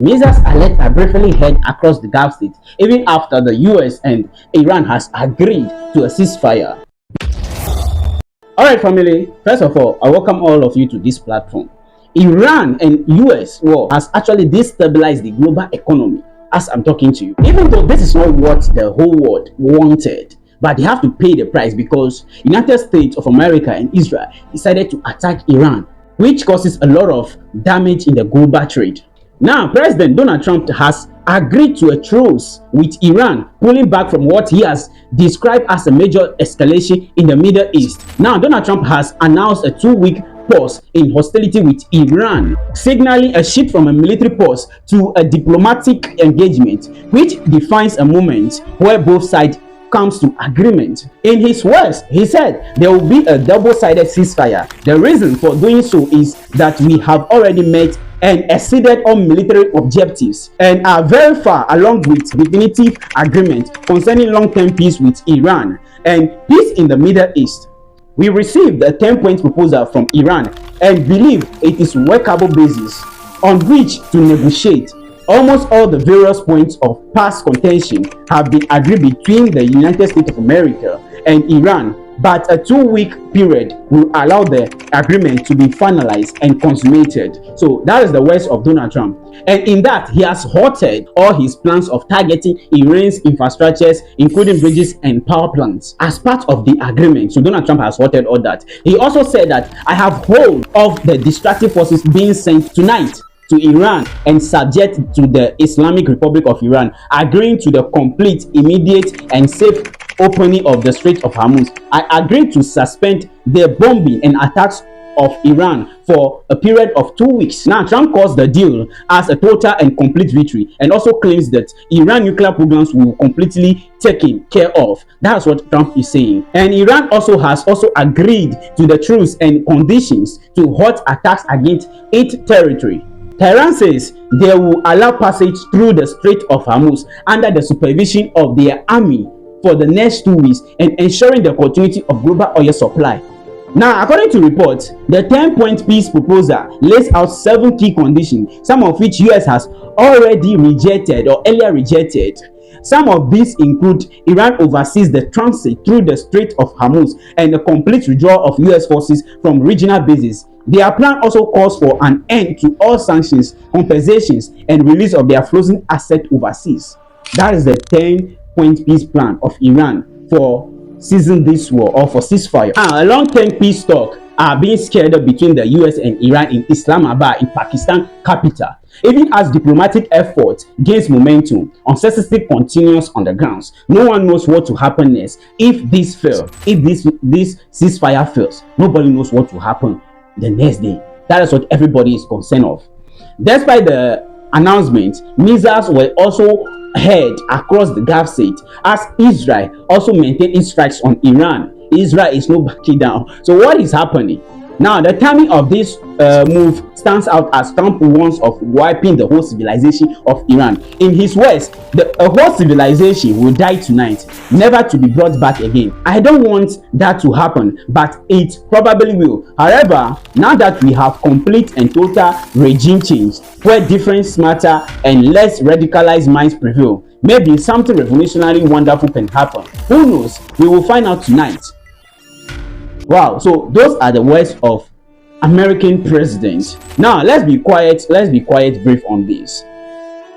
Missiles alert are briefly heard across the Gulf states even after the US and Iran has agreed to a ceasefire. Alright family, first of all, I welcome all of you to this platform. Iran and US war has actually destabilized the global economy as I'm talking to you. Even though this is not what the whole world wanted, but they have to pay the price because United States of America and Israel decided to attack Iran, which causes a lot of damage in the global trade. Now, President Donald Trump has agreed to a truce with Iran, pulling back from what he has described as a major escalation in the Middle East. Now, Donald Trump has announced a 2-week pause in hostility with Iran, signaling a shift from a military pause to a diplomatic engagement, which defines a moment where both sides comes to agreement. In his words, he said there will be a double-sided ceasefire. The reason for doing so is that we have already met and exceeded all military objectives and are very far along with definitive agreement concerning long-term peace with Iran and peace in the Middle East. We received a 10-point proposal from Iran and believe it is workable basis on which to negotiate. Almost all the various points of past contention have been agreed between the United States of America and Iran, but a 2-week period will allow the agreement to be finalized and consummated. So that is the words of Donald Trump. And in that, he has halted all his plans of targeting Iran's infrastructures, including bridges and power plants, as part of the agreement. So Donald Trump has halted all that. He also said that I have hold of the destructive forces being sent tonight to Iran and subject to the Islamic Republic of Iran, agreeing to the complete, immediate and safe opening of the Strait of Hormuz. I agreed to suspend the bombing and attacks of Iran for a period of 2 weeks. Now, Trump calls the deal as a total and complete victory and also claims that Iran nuclear programs will completely taken care of. That's what Trump is saying. And Iran has agreed to the truce and conditions to halt attacks against its territory. Tehran says they will allow passage through the Strait of Hormuz under the supervision of their army for the next 2 weeks and ensuring the continuity of global oil supply. Now, according to reports, the 10-point peace proposal lays out 7 key conditions, some of which US has already rejected or earlier rejected. Some of these include Iran oversees the transit through the Strait of Hormuz and the complete withdrawal of US forces from regional bases. Their plan also calls for an end to all sanctions, compensations, and release of their frozen assets overseas. That is the 10-point peace plan of Iran for seizing this war or for ceasefire. A long-term peace talk are being scheduled between the US and Iran in Islamabad, in Pakistan capital. Even as diplomatic effort gains momentum, uncertainty continues on the grounds. No one knows what will happen next. If this fails, if this ceasefire fails, nobody knows what will happen the next day. That is what everybody is concerned of. Despite the announcement, missiles were also heard across the Gulf state as Israel also maintained its strikes on Iran. Israel is not backing down. So what is happening? Now, the timing of this move stands out as Trump warns of wiping the whole civilization of Iran. In his words, the whole civilization will die tonight, never to be brought back again. I don't want that to happen, but it probably will. However, now that we have complete and total regime change, where difference matter and less radicalized minds prevail, maybe something revolutionary wonderful can happen. Who knows? We will find out tonight. Wow, so those are the words of American president. Now let's be quiet brief on this.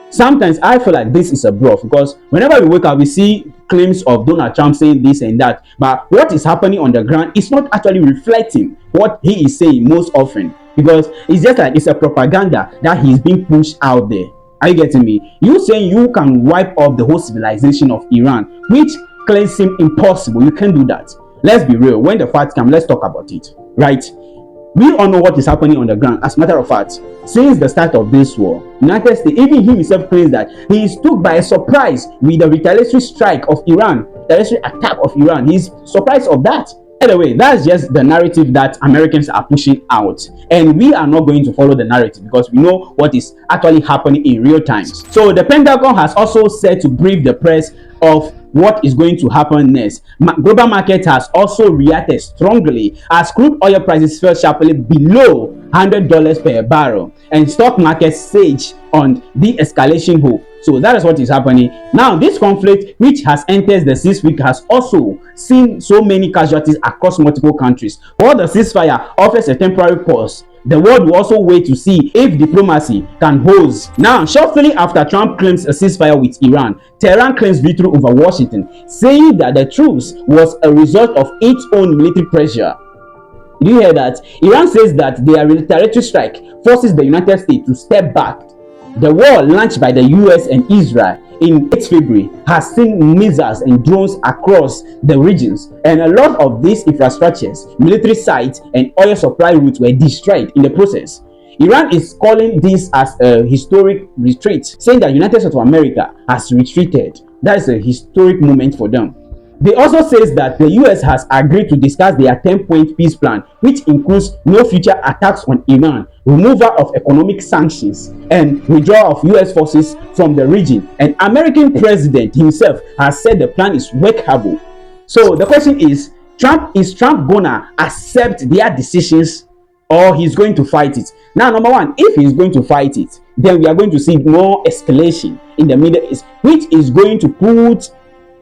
Sometimes I feel like this is a bluff because whenever we wake up we see claims of Donald Trump saying this and that, but what is happening on the ground is not actually reflecting what he is saying most often, because it's just like it's a propaganda that he's being pushed out there. Are you getting me? You saying you can wipe off the whole civilization of Iran, which claims seem impossible. You can't do that. Let's be real. When the facts come, let's talk about it, right? We all know what is happening on the ground. As a matter of fact, since the start of this war, United States, even he himself claims that he is took by a surprise with the retaliatory strike of Iran, retaliatory attack of Iran. He's surprised of that. By the way, that's just the narrative that Americans are pushing out, and we are not going to follow the narrative because we know what is actually happening in real time. So the Pentagon has also said to brief the press of what is going to happen next. Global market has also reacted strongly as crude oil prices fell sharply below $100 per barrel, and stock markets surge on de-escalation hope. So that is what is happening now. This conflict, which has entered the 6th week, has also seen so many casualties across multiple countries. While the ceasefire offers a temporary pause, the world will also wait to see if diplomacy can hold. Now, shortly after Trump claims a ceasefire with Iran, Tehran claims victory over Washington, saying that the truce was a result of its own military pressure. Did you hear that? Iran says that their retaliatory strike forces the United States to step back. The war launched by the US and Israel in late February has seen missiles and drones across the regions, and a lot of these infrastructures, military sites, and oil supply routes were destroyed in the process. Iran is calling this as a historic retreat, saying that the United States of America has retreated. That is a historic moment for them. They also says that the US has agreed to discuss their 10-point peace plan, which includes no future attacks on Iran, removal of economic sanctions, and withdrawal of US forces from the region. And American president himself has said the plan is workable. So the question is Trump gonna accept their decisions, or he's going to fight it? Now, number one, if he's going to fight it, then we are going to see more escalation in the Middle East, which is going to put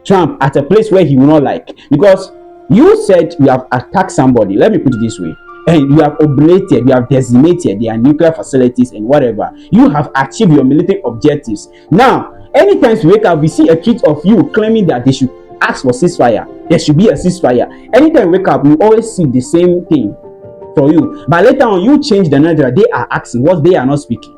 Trump at a place where he will not like, because you said you have attacked somebody, let me put it this way, and you have obliterated, you have decimated their nuclear facilities and whatever. You have achieved your military objectives. Now, anytime we wake up, we see a tweet of you claiming that they should ask for ceasefire. There should be a ceasefire. Anytime we wake up, we always see the same thing for you. But later on, you change the narrative. They are asking what they are not speaking.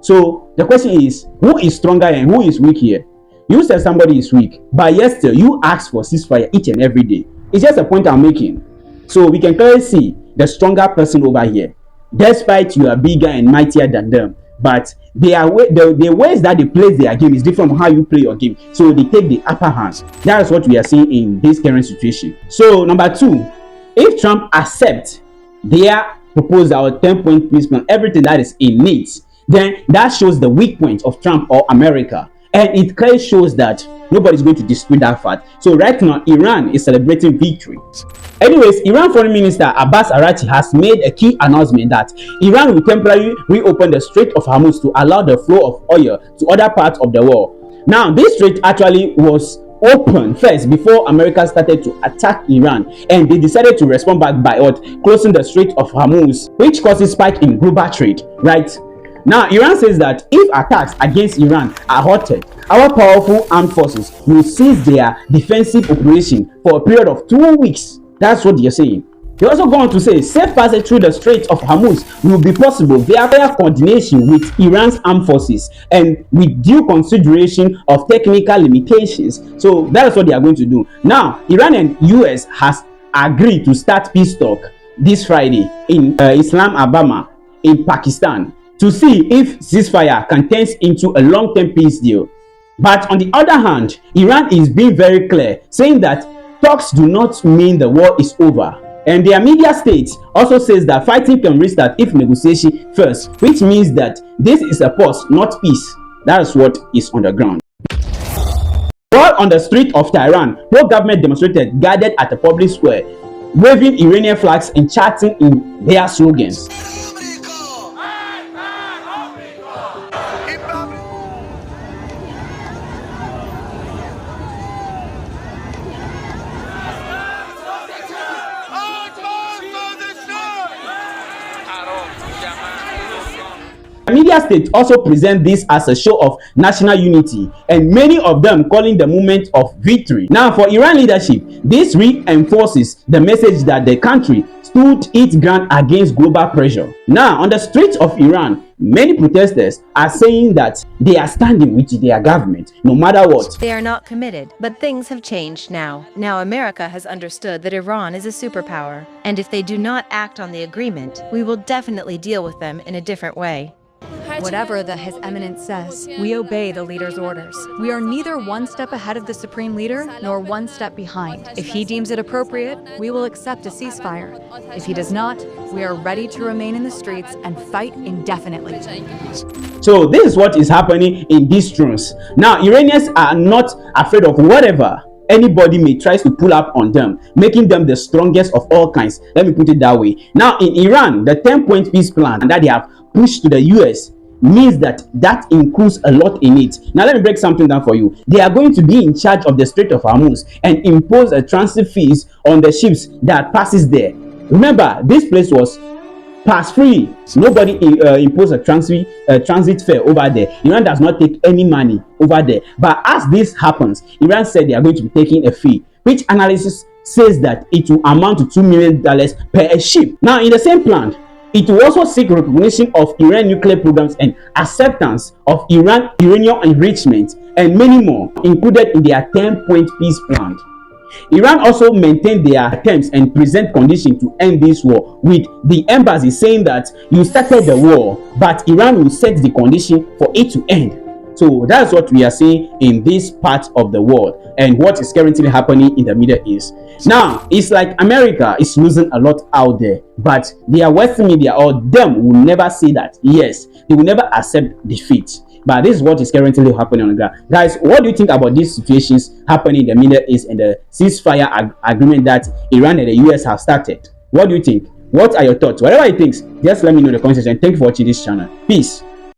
So the question is, who is stronger and who is weak here? You said somebody is weak, but yet still you ask for ceasefire each and every day. It's just a point I'm making. So we can clearly see the stronger person over here, despite you are bigger and mightier than them. But the ways that they play their game is different from how you play your game. So they take the upper hand. That is what we are seeing in this current situation. So number two, if Trump accepts their proposal, 10-point peace plan, everything that is in it, then that shows the weak point of Trump or America. And it clearly shows that nobody's going to dispute that fact. So right now, Iran is celebrating victory. Anyways, Iran Foreign Minister Abbas Araghchi has made a key announcement that Iran will temporarily reopen the Strait of Hormuz to allow the flow of oil to other parts of the world. Now, this strait actually was open first before America started to attack Iran, and they decided to respond back by closing the Strait of Hormuz, which causes spike in global trade, right? Now, Iran says that if attacks against Iran are halted, our powerful armed forces will cease their defensive operation for a period of 2 weeks. That's what they're saying. They also go on to say safe passage through the Strait of Hormuz will be possible via coordination with Iran's armed forces and with due consideration of technical limitations. So that is what they are going to do. Now, Iran and US has agreed to start peace talk this Friday in Islamabad in Pakistan, to see if ceasefire can turn into a long-term peace deal. But on the other hand, Iran is being very clear, saying that talks do not mean the war is over. And their media state also says that fighting can restart if negotiation first, which means that this is a pause, not peace. That is what is on the ground. While on the street of Tehran, pro-government demonstrators gathered at a public square, waving Iranian flags and chanting in their slogans. Media state also present this as a show of national unity, and many of them calling the moment of victory. Now, for Iran leadership, this reinforces the message that the country stood its ground against global pressure. Now, on the streets of Iran, many protesters are saying that they are standing with their government no matter what. They are not committed, but things have changed now. Now America has understood that Iran is a superpower, and if they do not act on the agreement, we will definitely deal with them in a different way. Whatever His Eminence says, we obey the leader's orders. We are neither one step ahead of the supreme leader nor one step behind. If he deems it appropriate, we will accept a ceasefire. If he does not, we are ready to remain in the streets and fight indefinitely. So this is what is happening in these drones. Now, Iranians are not afraid of whatever anybody may try to pull up on them, making them the strongest of all kinds. Let me put it that way. Now, in Iran, the 10-point peace plan that they have pushed to the US means that includes a lot in it. Now, let me break something down for you. They are going to be in charge of the Strait of Hormuz and impose a transit fees on the ships that passes there. Remember, this place was pass free. Nobody imposed a transit fare over there. Iran does not take any money over there. But as this happens, Iran said they are going to be taking a fee, which analysis says that it will amount to $2 million per ship. Now, in the same plan, it will also seek recognition of Iran nuclear programs and acceptance of Iran uranium enrichment and many more included in their 10-point peace plan. Iran also maintained their attempts and present conditions to end this war, with the embassy saying that you started the war, but Iran will set the condition for it to end. So that's what we are seeing in this part of the world and what is currently happening in the Middle East. Now, it's like America is losing a lot out there, but their Western media or them will never say that. Yes, they will never accept defeat. But this is what is currently happening on the ground. Guys, what do you think about these situations happening in the Middle East and the ceasefire agreement that Iran and the US have started? What do you think? What are your thoughts? Whatever you think, just let me know in the comment section. Thank you for watching this channel. Peace.